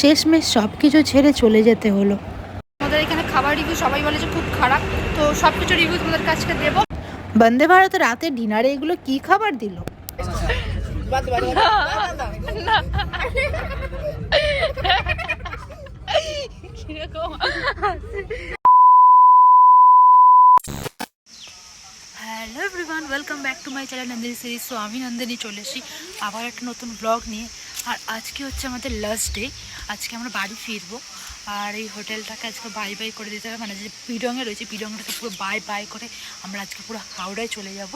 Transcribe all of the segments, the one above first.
শেষমেশ সব কিছু ছেড়ে চলে যেতে হলো। আমাদের এখানে খাবার রিভিউ সবাই বলে যে খুব খারাপ, তো সব কিছু রিভিউ তোমাদের কাছে দেবো। বন্দে ভারত রাতে ডিনারে এগুলো কি খাবার দিল? Hello everyone, welcome back to my channel Nandini series. So আমি নন্দিনী চলে এসেছি আবার একটা নতুন ব্লগ নিয়ে। আর আজকে হচ্ছে আমাদের লাস্ট ডে, আজকে আমরা বাড়ি ফিরবো। আর এই হোটেলটাকে আজকে বাই বাই করে দিতে হবে, মানে যে পিডংয়ে রয়েছে পিডংটাকে পুরো বাই বাই করে আমরা আজকে পুরো হাওড়ায় চলে যাব।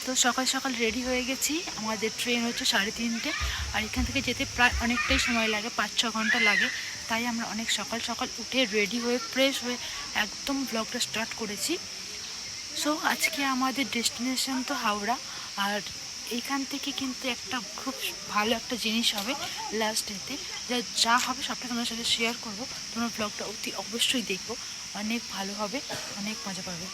তো সকাল সকাল রেডি হয়ে গেছি, আমাদের ট্রেন হচ্ছে 3:30, আর এখান থেকে যেতে প্রায় অনেকটাই সময় লাগে, 5-6 ঘন্টা লাগে। তাই আমরা অনেক সকাল সকাল উঠে রেডি হয়ে ফ্রেশ হয়ে একদম ব্লগটা স্টার্ট করেছি। সো আজকে আমাদের ডেস্টিনেশন তো হাওড়া, আর এইখান থেকে কিন্তু একটা খুব ভালো একটা জিনিস হবে লাস্ট ডেতে। যা হবে সবটা তোমার সাথে শেয়ার করবো, তোমরা ব্লগটা অতি অবশ্যই দেখবো, অনেক ভালো হবে, অনেক মজা পাবে।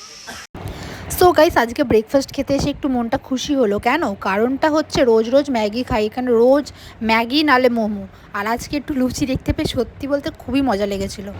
সো গাইস, আজকে ব্রেকফাস্ট খেতে এসে একটু মনটা খুশি হলো। কেন? কারণটা হচ্ছে রোজ রোজ ম্যাগি খাই, এখানে রোজ ম্যাগি নালে মোমো, আর আজকে একটু লুচি দেখতে পেয়ে সত্যি বলতে খুবই মজা লেগেছিলো।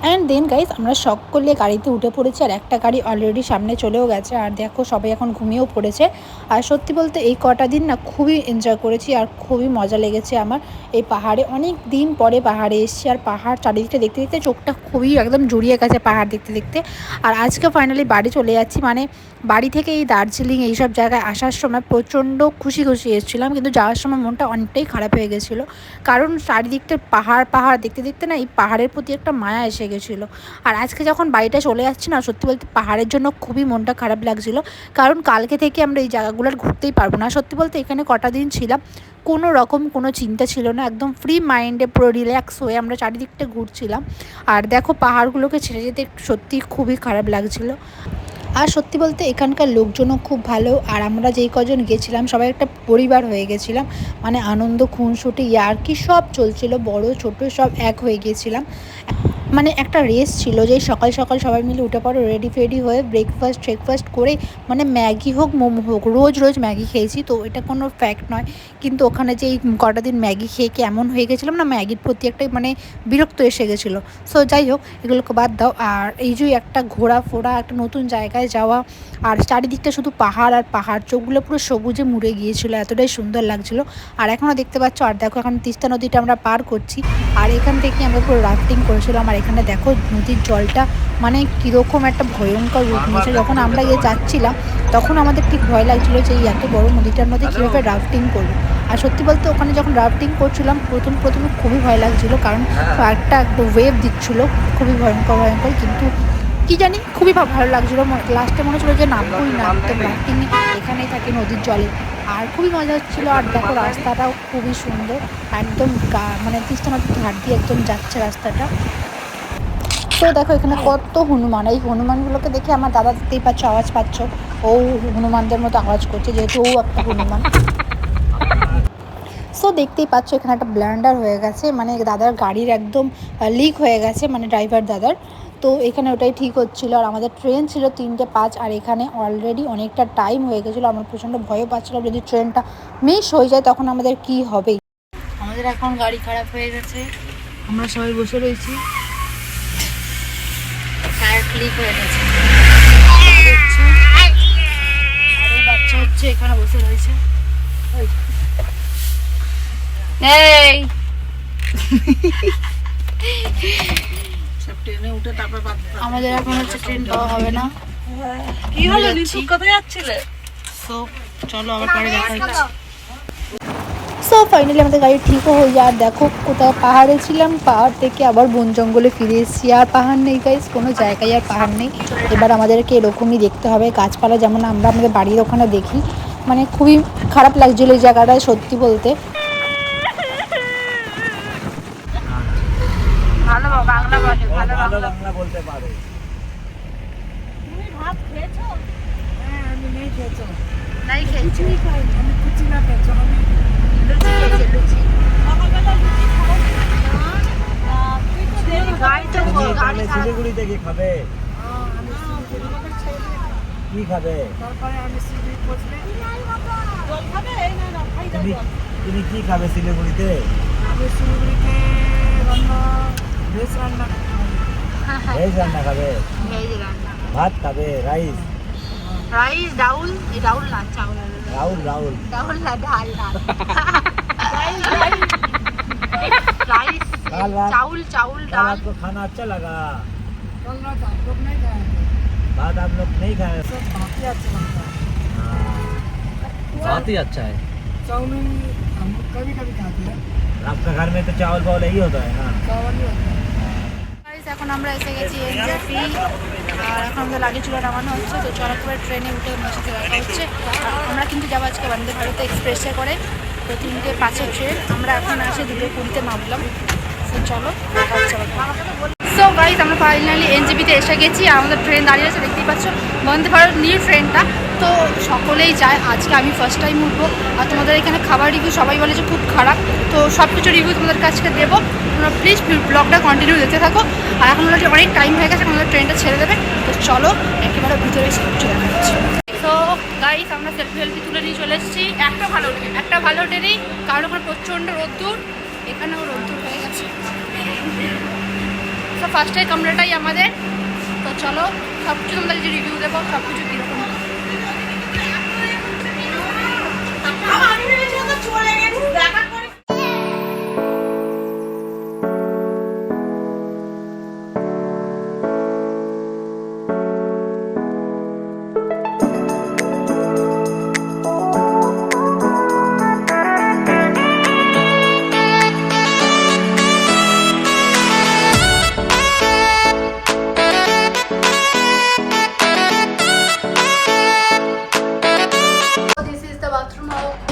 অ্যান্ড দেন গাইস, আমরা সকলে গাড়িতে উঠে পড়েছি, আর একটা গাড়ি অলরেডি সামনে চলেও গেছে। আর দেখো সবাই এখন ঘুমিয়েও পড়েছে। আর সত্যি বলতে এই কটা দিন না খুবই এনজয় করেছি, আর খুবই মজা লেগেছে আমার এই পাহাড়ে। অনেক দিন পরে পাহাড়ে এসেছি, আর পাহাড় চারিদিকটা দেখতে দেখতে চোখটা খুবই একদম জুড়িয়ে গেছে পাহাড় দেখতে দেখতে। আর আজকে ফাইনালি বাড়ি চলে যাচ্ছি, মানে বাড়ি থেকে এই দার্জিলিং এইসব জায়গায় আসার সময় প্রচণ্ড খুশি খুশি এসেছিলাম, কিন্তু যাওয়ার সময় মনটা অনেকটাই খারাপ হয়ে গেছিলো। কারণ চারিদিকটা পাহাড় পাহাড় দেখতে দেখতে না এই পাহাড়ের প্রতি একটা মায়া এসে গেছিলো। আর আজকে যখন বাড়িটা চলে যাচ্ছি না, সত্যি বলতে পাহাড়ের জন্য খুবই মনটা খারাপ লাগছিলো, কারণ কালকে থেকে আমরা এই জায়গাগুলো ঘুরতেই পারবো না। সত্যি বলতে এখানে কটা দিন ছিলাম, কোনো রকম কোনো চিন্তা ছিল না, একদম ফ্রি মাইন্ডে পুরো রিল্যাক্স হয়ে আমরা চারিদিকটা ঘুরছিলাম। আর দেখো পাহাড়গুলোকে ছেড়ে যেতে সত্যি খুবই খারাপ লাগছিলো। আর সত্যি বলতে এখানকার লোকজনও খুব ভালো, আর আমরা যেই কজন গেছিলাম সবাই একটা পরিবার হয়ে গেছিলাম, মানে আনন্দ খুনসুটি ইয়ার্কি সব চলছিল, বড় ছোট সব এক হয়ে গিয়েছিলাম। মানে একটা রেস ছিল যে সকাল সকাল সবাই মিলে উঠে পড়ো, রেডি ফেডি হয়ে ব্রেকফাস্ট করে, মানে ম্যাগি হোক মোমো হোক, রোজ রোজ ম্যাগি খেয়েছি, তো এটা কোনো ফ্যাক্ট নয়। কিন্তু ওখানে যে এই কটা দিন ম্যাগি খেয়ে এমন হয়ে গেছিলাম না, ম্যাগির প্রতি একটা মানে বিরক্ত এসে গেছিলো। সো যাই হোক, এগুলোকে বাদ দাও। আর এই যে একটা ঘোরাফোরা, একটা নতুন জায়গায় যাওয়া, আর চারিদিকটা শুধু পাহাড় আর পাহাড়, চোখগুলো পুরো সবুজে মুড়ে গিয়েছিলো, এতটাই সুন্দর লাগছিলো। আর এখনও দেখতে পাচ্ছ, আর দেখো এখন তিস্তা নদীটা আমরা পার করছি, আর এখান থেকে আমরা পুরো রাফটিং করেছিলাম। আর এখানে দেখো নদীর জলটা মানে কীরকম একটা ভয়ঙ্কর রূপ নিয়েছে। যখন আমরা যাচ্ছিলাম তখন আমাদের ঠিক ভয় লাগছিলো যে এই এত বড় নদীটার মধ্যে কীভাবে রাফটিং করবো। আর সত্যি বলতে ওখানে যখন রাফটিং করছিলাম প্রথমে খুবই ভয় লাগছিলো, কারণ একটা ওয়েভ দিচ্ছিলো খুবই ভয়ঙ্কর, কিন্তু কি জানি খুবই ভালো লাগছিলো। লাস্টে মনে হচ্ছিলো যে নামবই না, তো রাফটিংয়ে এখানেই থাকি নদীর জলে, আর খুবই মজা হচ্ছিলো। আর দেখো রাস্তাটাও খুবই সুন্দর, একদম মানে তিস্তা নদীর ঘাট দিয়ে একদম যাচ্ছে রাস্তাটা। তো দেখো এখানে কত হনুমান, এই হনুমানগুলোকে দেখে আমার দাদা দেখতেই পাচ্ছ আওয়াজ পাচ্ছ, ও হনুমানদের মতো আওয়াজ করছে, যেহেতু ও একটা হনুমান। সো দেখতেই পাচ্ছ এখানে একটা ব্লান্ডার হয়ে গেছে, মানে দাদার গাড়ির একদম লিক হয়ে গেছে, মানে ড্রাইভার দাদার। তো এখানে ওটাই ঠিক হচ্ছিলো। আর আমাদের ট্রেন ছিল 3:05, আর এখানে অলরেডি অনেকটা টাইম হয়ে গেছিলো। আমার প্রচণ্ড ভয়ও পাচ্ছিলাম যদি ট্রেনটা মিস হয়ে যায় তখন আমাদের কি হবে। আমাদের এখন গাড়ি খারাপ হয়ে গেছে, আমরা সবাই বসে রয়েছি, টায়ার ক্লিক হয়ে গেছে। আর এই বাচ্চা হচ্ছে এখানে বসে রয়েছে, এই আমাদের এখন হচ্ছে ট্রেন পাওয়া হবে না। কি হলো, কোথায় যাচ্ছিলে? সো চলো আবার পরে দেখা হচ্ছে। সো ফাইনালি আমাদের গাড়ি ঠিকও হয়ে যায়। আর দেখো কোথায় পাহাড়ে ছিলাম, পাহাড় থেকে আবার বন জঙ্গলে ফিরে এসেছি, আর পাহাড় নেই গাইস, কোনো জায়গায় আর পাহাড় নেই। এবার আমাদেরকে এরকমই দেখতে হবে, গাছপালা যেমন আমরা আমাদের বাড়ির ওখানে দেখি। মানে খুবই খারাপ লাগছিলো এই জায়গাটায় সত্যি বলতে। ভালো বাংলা বলে, ভালো বাংলা বলতে পারে। তুমি ভাত খেয়েছো? হ্যাঁ আমি নেই খেয়েছো। নাই খেয়েছি, আমি কুচি না খেয়েছো, আমি লুচি খেয়েছি, লুচি। সকালবেলা লুচি খাও না, তুই তো দেরি গাড়ি তো গাড়ি শিলিগুড়ি থেকে খাবে। আমি শিলিগুড়ি ছেড়ে দিয়ে কি খাবে? তারপরে আমি শিলিগুড়ি পৌঁছলে তুমি তুমি কি খাবে শিলিগুড়িতে? আমি শিলিগুড়িতে ভেজ রান্না ভেজ রান্না খাবে? ভেজ রান্না, ভাত খাবে? রাইস? রাইস, ডাউল, ডাউল না চাউল, রাহুল রাহুল ডাউল না ডাল, ডাল, राइस, दाल भात। चावल, चावल, दाल दाल। आपको खाना अच्छा लगा? कल रात आप लोग नहीं खाए भात आप लोग नहीं खाए? सब काफ़ी अच्छा लगता है। बहुत ही अच्छा है। चाउमीन हम कभी कभी खाते हैं, आपका घर में तो चावल बावल यही होता है ना? चावल नहीं होता है। Guys, এখন আমরা এসে গেছি এনজেপি আর এখন আমাদের লাগেজগুলো নামানো হচ্ছে। তো চলো একবার ট্রেনে উঠে মেয়ের সাথে দেখা হচ্ছে। আর আমরা কিন্তু যাবো আজকে বন্দে ভারত এক্সপ্রেসে করে, তো 3:05 ট্রেন। আমরা এখন আসে 2:20 নামলাম। তো চলো দেখা হচ্ছে। সো গাইজ আমরা ফাইনালি এনজেপিতে এসে গেছি আর আমাদের ট্রেন দাঁড়িয়ে আছে, দেখতেই পাচ্ছ বন্দে ভারত নিউ ট্রেনটা। তো সকলেই যায়, আজকে আমি ফার্স্ট টাইম উঠবো। আর তোমাদের এখানে খাবার রিভিউ সবাই বলে যে খুব খারাপ, তো সব কিছু রিভিউ তোমাদের কাছে দেবো। তোমরা প্লিজ ব্লগটা কন্টিনিউ দেখতে থাকো। আর এখন অলরেডি অনেক টাইম হয়ে গেছে, আমাদের ট্রেনটা ছেড়ে দেবে। তো চলো একেবারে ভিতরে সব কিছু দেখা যাচ্ছে। তো গাইজ আমরা সেলফি তুলে নিয়ে চলে এসেছি। একটা ভালো ট্রেনেই, কারণ ওখানে প্রচণ্ড রোদ্দুর, এখানেও রোদ্দুর হয়ে গেছে। তো ফার্স্টের কামরাটাই আমাদের। তো চলো সব কিছু তোমাদের যে রিভিউ দেবো, সব কিছু কীরকম।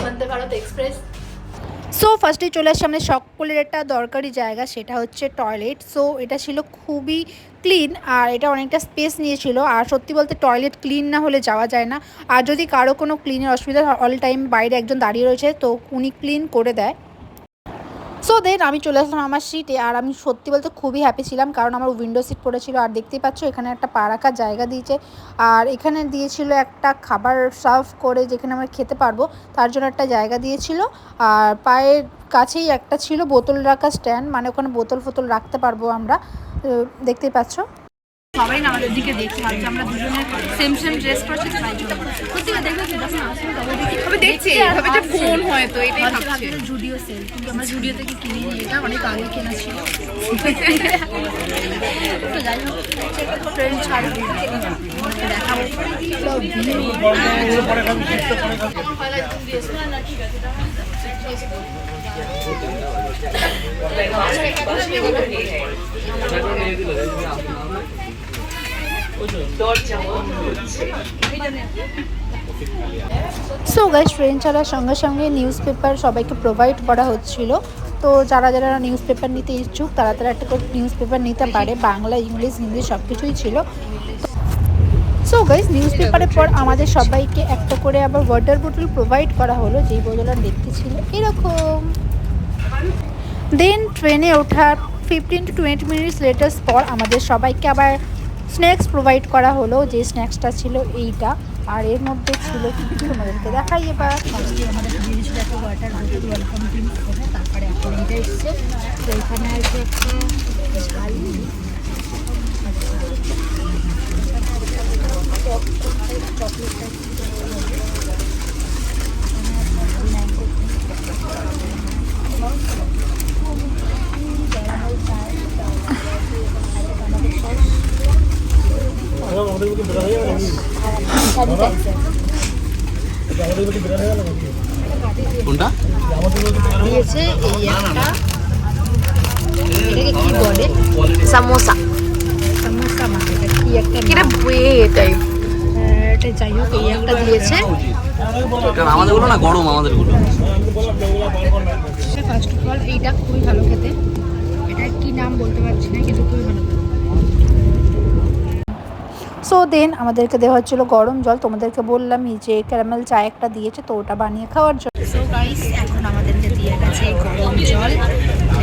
বন্দে ভারত এক্সপ্রেস। সো ফার্স্টে চলে আসছে আমাদের সকলের একটা দরকারি জায়গা, সেটা হচ্ছে টয়লেট। সো এটা ছিল খুবই ক্লিন আর এটা অনেকটা স্পেস নিয়েছিল। আর সত্যি বলতে টয়লেট ক্লিন না হলে যাওয়া যায় না। আর যদি কারো কোনো ক্লিনের অসুবিধা, অল টাইম বাইরে একজন দাঁড়িয়ে রয়েছে, তো উনি ক্লিন করে দেয়। সো দেন আমি চলে আসলাম আমার সিটে। আর আমি সত্যি বলতে খুবই হ্যাপি ছিলাম, কারণ আমার উইন্ডো সিট পড়েছিল। আর দেখতেই পাচ্ছ এখানে একটা পা রাখার জায়গা দিয়েছে। আর এখানে দিয়েছিল একটা খাবার সার্ভ করে যেখানে আমরা খেতে পারবো, তার জন্য একটা জায়গা দিয়েছিল। আর পায়ের কাছেই একটা ছিল বোতল রাখার স্ট্যান্ড, মানে ওখানে বোতল ফোতল রাখতে পারবো আমরা। দেখতেই পাচ্ছ সবাই না আমাদের দিকে দেখছে, ভাবছে আমরা দুজনে সেম ড্রেস পরেছি, তাই জন্য সত্যি দেখবে যখন আসবে তবে দেখছি এভাবে যে ফোন হয়, তো এটাই ভাবছি জুডিও সেল, কিন্তু আমরা জুডিও থেকে কিনি, এটা অনেক আগে কেনা ছিল। তো যাই হোক ট্রেন ছাড়বে দেখাবো। সো গাইস ট্রেন ছাড়ার সঙ্গে সঙ্গে নিউজ পেপার সবাইকে প্রোভাইড করা হচ্ছিল। তো যারা যারা নিউজ পেপার নিতে ইচ্ছুক তারা তারা একটা করে নিউজ পেপার নিতে পারে, বাংলা ইংলিশ হিন্দি সব কিছুই ছিল। সো গাইস নিউজ পেপারের পর আমাদের সবাইকে একটা করে আবার ওয়াটার বোতল প্রোভাইড করা হলো, যেই বোতলটা দেখতে ছিল এরকম। দেন ট্রেনে ওঠার 15 to 20 মিনিটস লেটার্স পর আমাদের সবাইকে আবার স্ন্যাক্স প্রোভাইড করা হলো, যে স্ন্যাক্সটা ছিল এইটা। আর এর মধ্যে ছিল কিছু আমাদেরকে দেখাই এবার। আমাদেরকে দিয়েছিল একটা ওয়াটার বোতল ওয়েলকাম ড্রিঙ্ক করে, তারপরে এখন এইটা এসছে। তো এখানে আছে একটা ঝাল চকলেট। কোনটা দিয়েছে এই একটা, এটাকে কি বলে, সামোসা, সামোসা মানে এটা কি একটা কিরে বুয়ে টাইপ, এটা যাই হোক এই একটা দিয়েছে। আমাদের গুলো না গরম, আমাদের গুলো ফার্স্ট অফ অল এইটা খুবই ভালো খেতে, এটা কি নাম বলতে পারছি না, কিন্তু খুবই ভালো। সো দেন আমাদেরকে দেওয়া হচ্ছিলো গরম জল। তোমাদেরকে বললামই যে ক্যারামেল চা একটা দিয়েছে, তো ওটা বানিয়ে খাওয়ার জন্য। সো গাইস এখন আমাদেরকে দিয়ে গেছে গরম জল,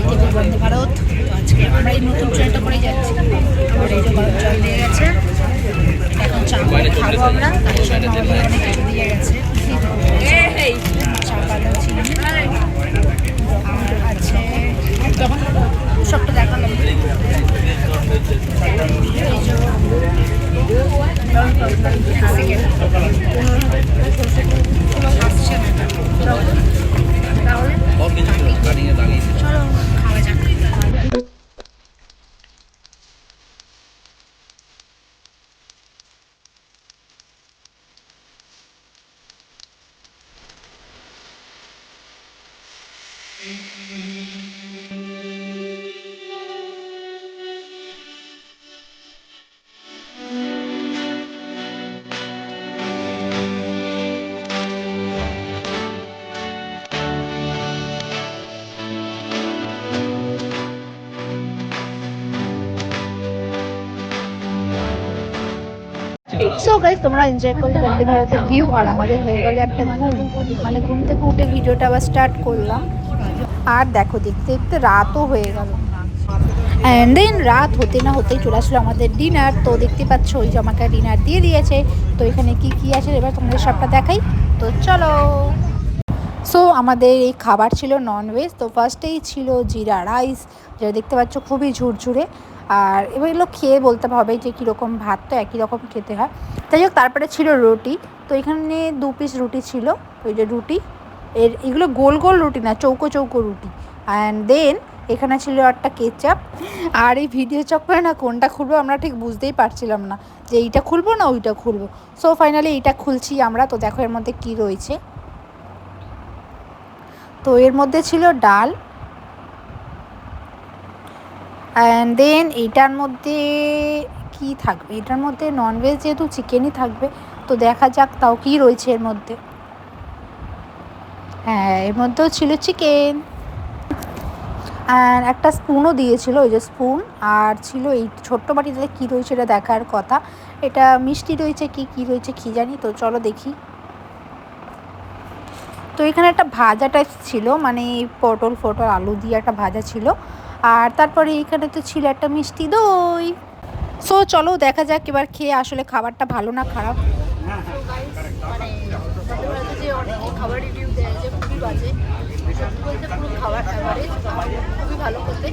দেখতে বন্দে ভারত। তো আজকে আমরা এই নতুন ট্রেনটা করে যাচ্ছি, আর এই যে গরম জল দিয়ে গেছে, এখন চা খাবো আমরা, তার জন্য আমাদের অনেক কিছু দিয়ে গেছে। চা পাতা চিনি আর আছে সবটা দেখালাম। চলো খাওয়া যাক। সো গাইস, তোমরা এনজয় করলে বন্দে ভারতের ভিউ, আর আমাদের হয়ে গেলে একটা ঘুম। মানে ঘুম থেকে উঠে ভিডিওটা আবার স্টার্ট করলাম। আর দেখো দেখতে দেখতে রাতও হয়ে গেল। অ্যান্ড দেন রাত হতে না হতেই চলে আসলো আমাদের ডিনার। তো দেখতে পাচ্ছ ওই যে আমাকে ডিনার দিয়ে দিয়েছে। তো এখানে কি কি আছে এবার তোমাদের সবটা দেখাই, তো চলো। সো আমাদের এই খাবার ছিল ননভেজ। তো ফার্স্টেই ছিল জিরা রাইস, যেটা দেখতে পাচ্ছ খুবই ঝুরঝুরে। আর এবার এগুলো খেয়ে বলতে হবে যে কীরকম, ভাত তো একই রকম খেতে হয়। যাই হোক, তারপরে ছিল রুটি। তো এখানে 2 পিস রুটি ছিল। ওই যে রুটি, এগুলো গোল গোল রুটি না, চৌকো চৌকো রুটি। অ্যান্ড দেন এখানে ছিল একটা কেচাপ। আর এই ভিডিও চক্করে না কোনটা খুলবো আমরা ঠিক বুঝতেই পারছিলাম না, যে এইটা খুলবো না ওইটা খুলবো। সো ফাইনালি এইটা খুলছি আমরা। তো দেখো এর মধ্যে কী রয়েছে। তো এর মধ্যে ছিল ডাল। অ্যান্ড দেন এইটার মধ্যে কি থাকবে, এটার মধ্যে ননভেজ যেহেতু চিকেনই থাকবে। তো দেখা যাক তাও কি রয়েছে এর মধ্যে। হ্যাঁ, এর মধ্যেও ছিল চিকেন। অ্যান্ড একটা স্পুনও দিয়েছিল, ওই যে স্পুন। আর ছিল এই ছোট্ট বাটিতে কী রয়েছে এটা দেখার কথা। এটা মিষ্টি রয়েছে কি রয়েছে কী জানি। তো চলো দেখি। তো এখানে একটা ভাজা টাইপ ছিল, মানে পটল আলু দিয়ে একটা ভাজা ছিল। আর তারপরে এখানে তো ছিল একটা মিষ্টি দই। সো চলো দেখা যাক এবার খেয়ে আসলে খাবারটা ভালো না খারাপ। মানে যে অনেকে খাবার রিভিউ দেয় যে খুবই বাজে, সত্যি বলতে পুরো খাবার অ্যাভারেজ, খুবই ভালো করতে।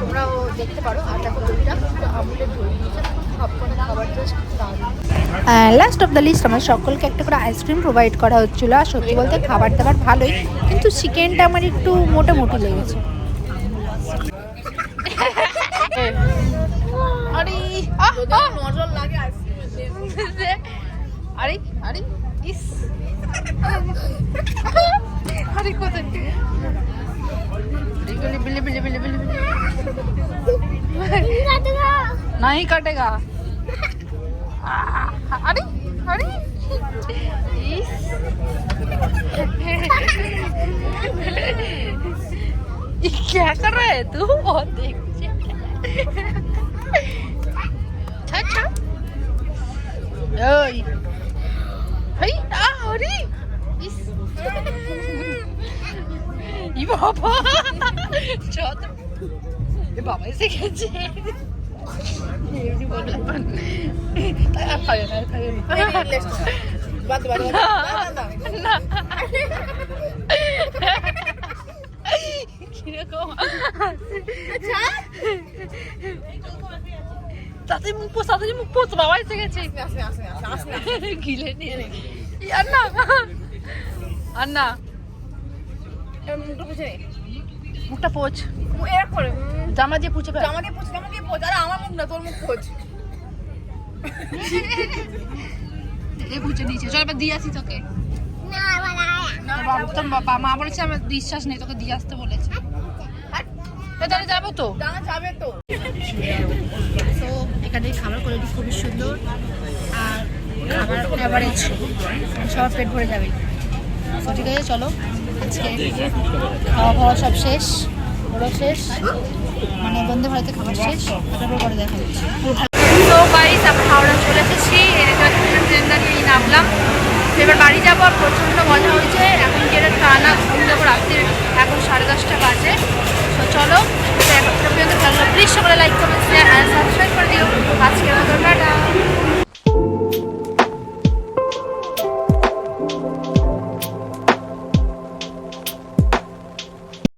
তোমরাও দেখতে পারো। আর দেখো দইটা আমুলের দই দিয়েছে, সবকটা খাবার জাস্ট দারুণ। লাস্ট অফ দ্য লিস্ট আমার সকলকে একটা করে আইসক্রিম প্রোভাইড করা হচ্ছিলো। আর সত্যি বলতে খাবার দাবার ভালোই, কিন্তু চিকেনটা আমার একটু মোটামুটি লেগেছে। আরে নজর লাগে আইসক্রিমে। আরে আরে ইস আরে কোথায় बिले बिले बिले बिले बिले नहीं काटेगा। अरे अरे क्या कर रहा है तू, बहुत देख। अच्छा भाई अरे ये बाबा चौथ ये बाबा ऐसे कैसे ये नहीं बोल रहा खायो ना खायो बात बात ना किरকম अच्छा তাতে মুখ পোছ বাবা এসে গেছে আসে আসে আসে গিলে নিয়ে আন্না আন্না মুখটা পোছ এর করে জামা দিয়ে পুছে জামা দিয়ে পোছ আরে আমার মুখ না তোর মুখ পোছ এ পুছে দিয়েছে। চল এবার দিয়ে আসি তোকে। না তোর বাবা মা বলেছে আমার বিশ্বাস নেই, তোকে দিয়ে আসতে বলেছে। তাহলে যাবো তো, যাবে তো। তো এখানে খাবার কোয়ালিটি খুবই সুন্দর আর খাবার অ্যাভারেজ, সবার পেট ভরে যাবে। তো ঠিক আছে চলো, আজকে খাওয়া সব শেষ, ওরা শেষ, মানে বন্দে ভারতের খাবার শেষ। তারপর পরে দেখা যাচ্ছে। তো গাইস আমরা হাওড়া চলে এসেছি, ট্রেন দাঁড়িয়ে নামলাম। এবার বাড়ি যাবো। আর প্রচণ্ড মজা হয়েছে। এখন যেটা টানা ঘুম যাবো রাত্রির, এখন 10:30 বাজে। তো চলো, প্লিজ সকলে লাইক করবেন, শেয়ার আর সাবস্ক্রাইব করে দিও। আজকের মতো টাটা।